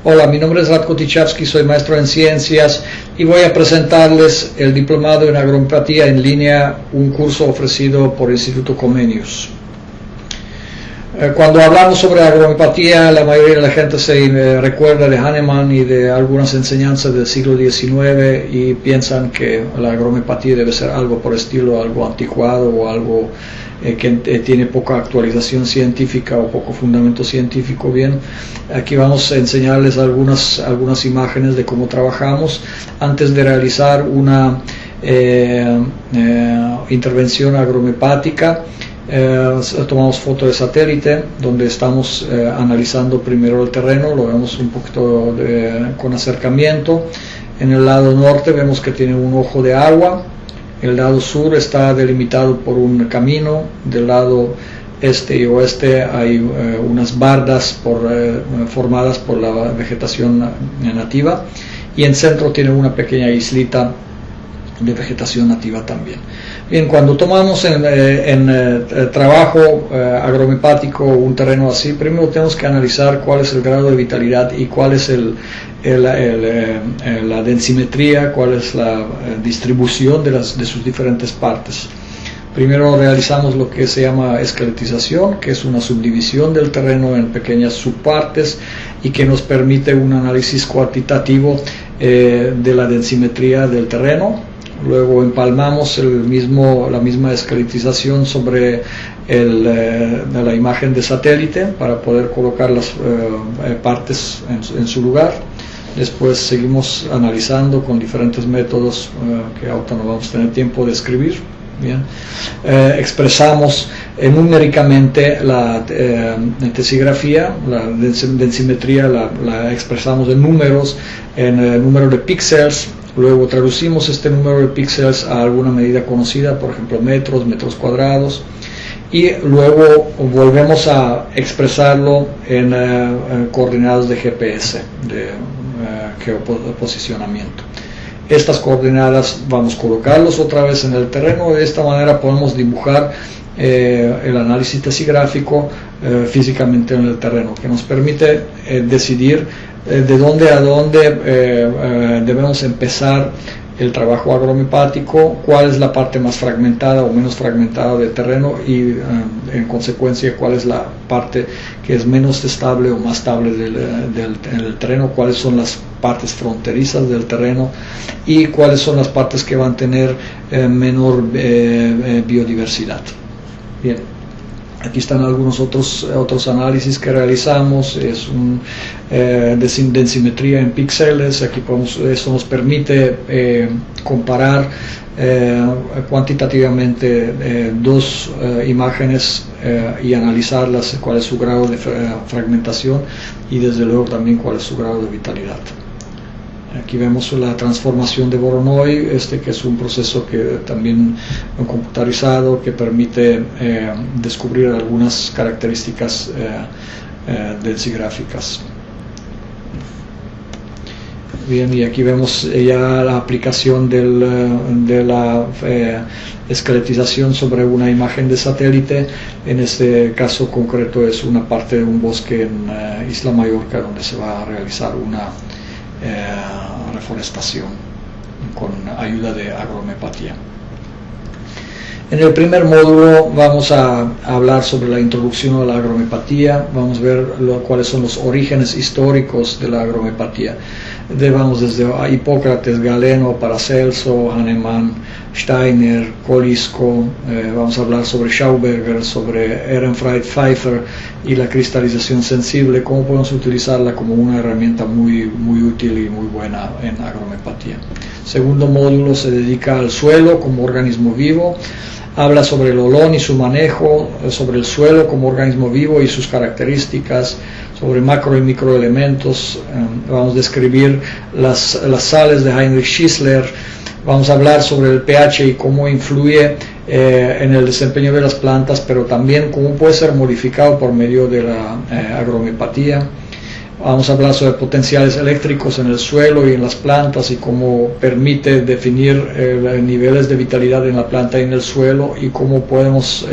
Hola, mi nombre es Ratko Tichavsky, soy maestro en ciencias y voy a presentarles el diplomado en agrohomeopatía en línea, un curso ofrecido por el Instituto Comenius. Cuando hablamos sobre agrohomeopatía, la mayoría de la gente se recuerda de Hahnemann y de algunas enseñanzas del siglo XIX y piensan que la agrohomeopatía debe ser algo por estilo, algo anticuado o algo que tiene poca actualización científica o poco fundamento científico. Bien, aquí vamos a enseñarles algunas imágenes de cómo trabajamos antes de realizar una intervención agrohomeopática. Tomamos foto de satélite donde estamos analizando primero el terreno, lo vemos un poquito con acercamiento. En el lado norte vemos que tiene un ojo de agua, el lado sur está delimitado por un camino, del lado este y oeste hay unas bardas formadas por la vegetación nativa, y en centro tiene una pequeña islita de vegetación nativa también. Bien, cuando tomamos en trabajo agrohomeopático un terreno así, primero tenemos que analizar cuál es el grado de vitalidad y cuál es la densimetría, cuál es la distribución de sus diferentes partes. Primero realizamos lo que se llama esqueletización, que es una subdivisión del terreno en pequeñas subpartes y que nos permite un análisis cuantitativo de la densimetría del terreno. Luego empalmamos la misma esqueletización sobre la imagen de satélite para poder colocar las partes en su lugar. Después seguimos analizando con diferentes métodos que ahorita no vamos a tener tiempo de escribir. Bien. Expresamos numéricamente la tesigrafía, la densimetría la expresamos en números, en el número de píxeles. Luego traducimos este número de píxeles a alguna medida conocida, por ejemplo metros cuadrados, y luego volvemos a expresarlo en coordenadas de GPS, de geoposicionamiento. Estas coordenadas vamos a colocarlos otra vez en el terreno. De esta manera podemos dibujar el análisis tesigráfico físicamente en el terreno, que nos permite decidir de dónde a dónde debemos empezar el trabajo agrohomeopático, cuál es la parte más fragmentada o menos fragmentada del terreno y en consecuencia cuál es la parte que es menos estable o más estable del terreno, cuáles son las partes fronterizas del terreno y cuáles son las partes que van a tener menor biodiversidad. Bien. Aquí están algunos otros análisis que realizamos. Es densimetría en píxeles. Aquí eso nos permite comparar cuantitativamente dos imágenes y analizarlas, cuál es su grado de fragmentación y desde luego también cuál es su grado de vitalidad. Aquí vemos la transformación de Voronoi, que es un proceso que también computarizado que permite descubrir algunas características densigráficas. Bien, y aquí vemos ya la aplicación de la esqueletización sobre una imagen de satélite. En este caso concreto es una parte de un bosque en Isla Mallorca donde se va a realizar una reforestación con ayuda de agrohomeopatía. En el primer módulo vamos a hablar sobre la introducción a la agrohomeopatía. Vamos a ver cuáles son los orígenes históricos de la agrohomeopatía. Vamos desde Hipócrates, Galeno, Paracelso, Hahnemann, Steiner, Kolisko. Vamos a hablar sobre Schauberger, sobre Ehrenfried Pfeiffer y la cristalización sensible, cómo podemos utilizarla como una herramienta muy útil y muy buena en agrohomeopatía. Segundo módulo se dedica al suelo como organismo vivo. Habla sobre el olón y su manejo, sobre el suelo como organismo vivo y sus características, sobre macro y microelementos. Vamos a describir las sales de Heinrich Schissler. Vamos a hablar sobre el pH y cómo influye en el desempeño de las plantas, pero también cómo puede ser modificado por medio de la agrohomeopatía. Vamos a hablar sobre potenciales eléctricos en el suelo y en las plantas y cómo permite definir niveles de vitalidad en la planta y en el suelo y cómo podemos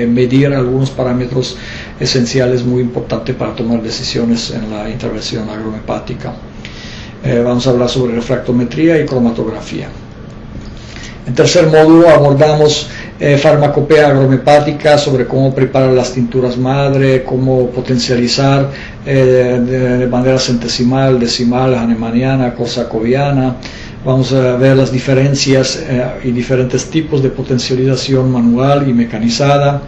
medir algunos parámetros esenciales muy importantes para tomar decisiones en la intervención agrohomepática. Vamos a hablar sobre refractometría y cromatografía. En tercer módulo abordamos farmacopea agrohomepática, sobre cómo preparar las tinturas madre, cómo potencializar de manera centesimal, decimal, hahnemanniana, korsakoviana. Vamos a ver las diferencias y diferentes tipos de potencialización manual y mecanizada.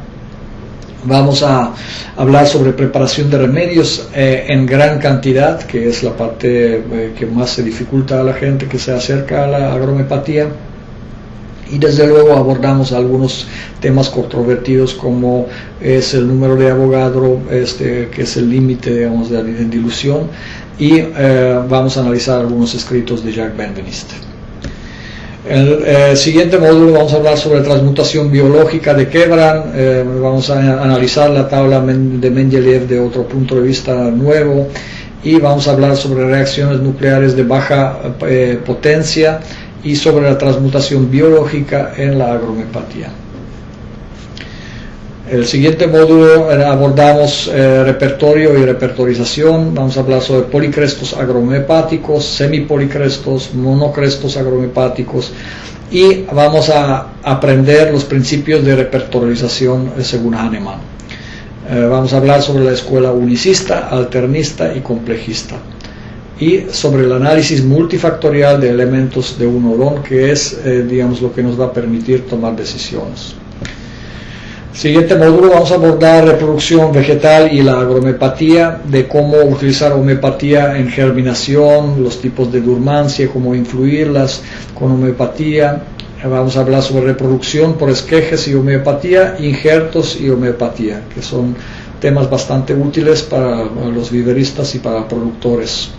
Vamos a hablar sobre preparación de remedios en gran cantidad, que es la parte que más se dificulta a la gente que se acerca a la agrohomepatía. Y desde luego abordamos algunos temas controvertidos, como es el número de Avogadro, que es el límite, digamos, de dilución, y vamos a analizar algunos escritos de Jacques Benveniste. En el siguiente módulo vamos a hablar sobre transmutación biológica de Kebran. Vamos a analizar la tabla de Mendeleev de otro punto de vista nuevo, y vamos a hablar sobre reacciones nucleares de baja potencia y sobre la transmutación biológica en la agrohomepatía. El siguiente módulo abordamos repertorio y repertorización. Vamos a hablar sobre policrestos agrohomepáticos, semipolicrestos, monocrestos agrohomepáticos, y vamos a aprender los principios de repertorización según Hahnemann. Vamos a hablar sobre la escuela unicista, alternista y complejista, y sobre el análisis multifactorial de elementos de un olón, que es digamos, lo que nos va a permitir tomar decisiones. Siguiente módulo vamos a abordar reproducción vegetal y la agrohomepatía, de cómo utilizar homeopatía en germinación, los tipos de dormancia, cómo influirlas con homeopatía. Vamos a hablar sobre reproducción por esquejes y homeopatía, injertos y homeopatía, que son temas bastante útiles para los viveristas y para productores.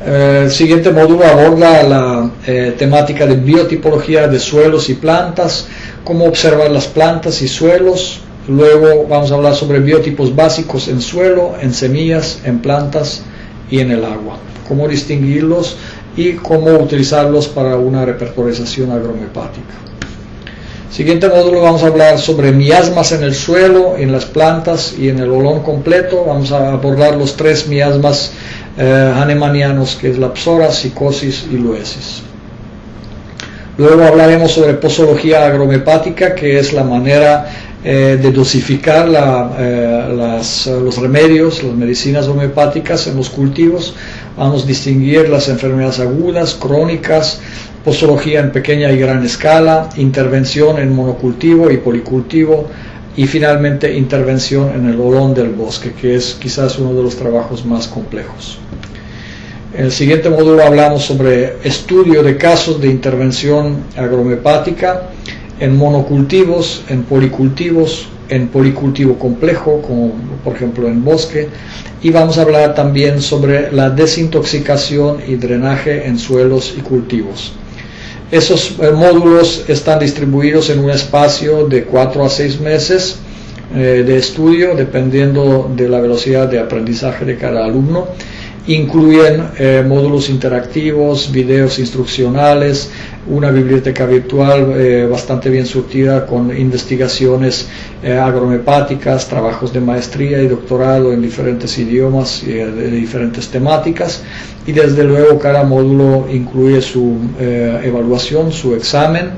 El siguiente módulo aborda la temática de biotipología de suelos y plantas, cómo observar las plantas y suelos. Luego vamos a hablar sobre biotipos básicos en suelo, en semillas, en plantas y en el agua, cómo distinguirlos y cómo utilizarlos para una repertorización agrohomepática. Siguiente módulo vamos a hablar sobre miasmas en el suelo, en las plantas y en el olón completo. Vamos a abordar los tres miasmas hahnemannianos, que es la psora, psicosis y luesis. Luego hablaremos sobre posología agrohomepática, que es la manera de dosificar los remedios, las medicinas homeopáticas en los cultivos. Vamos a distinguir las enfermedades agudas, crónicas, posología en pequeña y gran escala, intervención en monocultivo y policultivo, y finalmente intervención en el olón del bosque, que es quizás uno de los trabajos más complejos. En el siguiente módulo hablamos sobre estudio de casos de intervención agrohomepática en monocultivos, en policultivo complejo, como por ejemplo en bosque, y vamos a hablar también sobre la desintoxicación y drenaje en suelos y cultivos. Esos módulos están distribuidos en un espacio de 4 a 6 meses de estudio, dependiendo de la velocidad de aprendizaje de cada alumno. Incluyen módulos interactivos, videos instruccionales, una biblioteca virtual bastante bien surtida con investigaciones agrohomepáticas, trabajos de maestría y doctorado en diferentes idiomas y de diferentes temáticas, y desde luego cada módulo incluye su evaluación, su examen.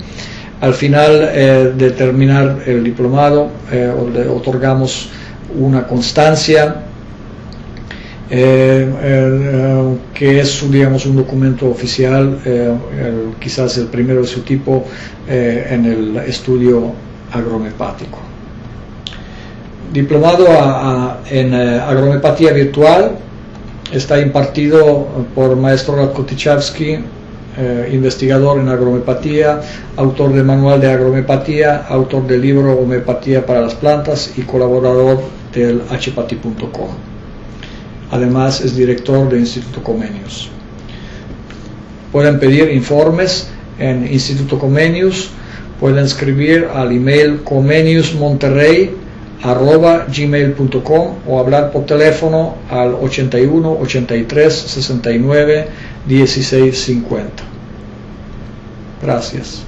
Al final de terminar el diplomado le otorgamos una constancia que es, digamos, un documento oficial, quizás el primero de su tipo en el estudio agrohomepático. Diplomado en agrohomepatía virtual está impartido por maestro Radko Tichavsky, investigador en agrohomepatía, autor del manual de agrohomepatía, autor del libro Homeopatía para las plantas y colaborador del hpati.com. Además es director del Instituto Comenius. Pueden pedir informes en Instituto Comenius, pueden escribir al email comeniusmonterrey@gmail.com o hablar por teléfono al 81 83 69 16 50. Gracias.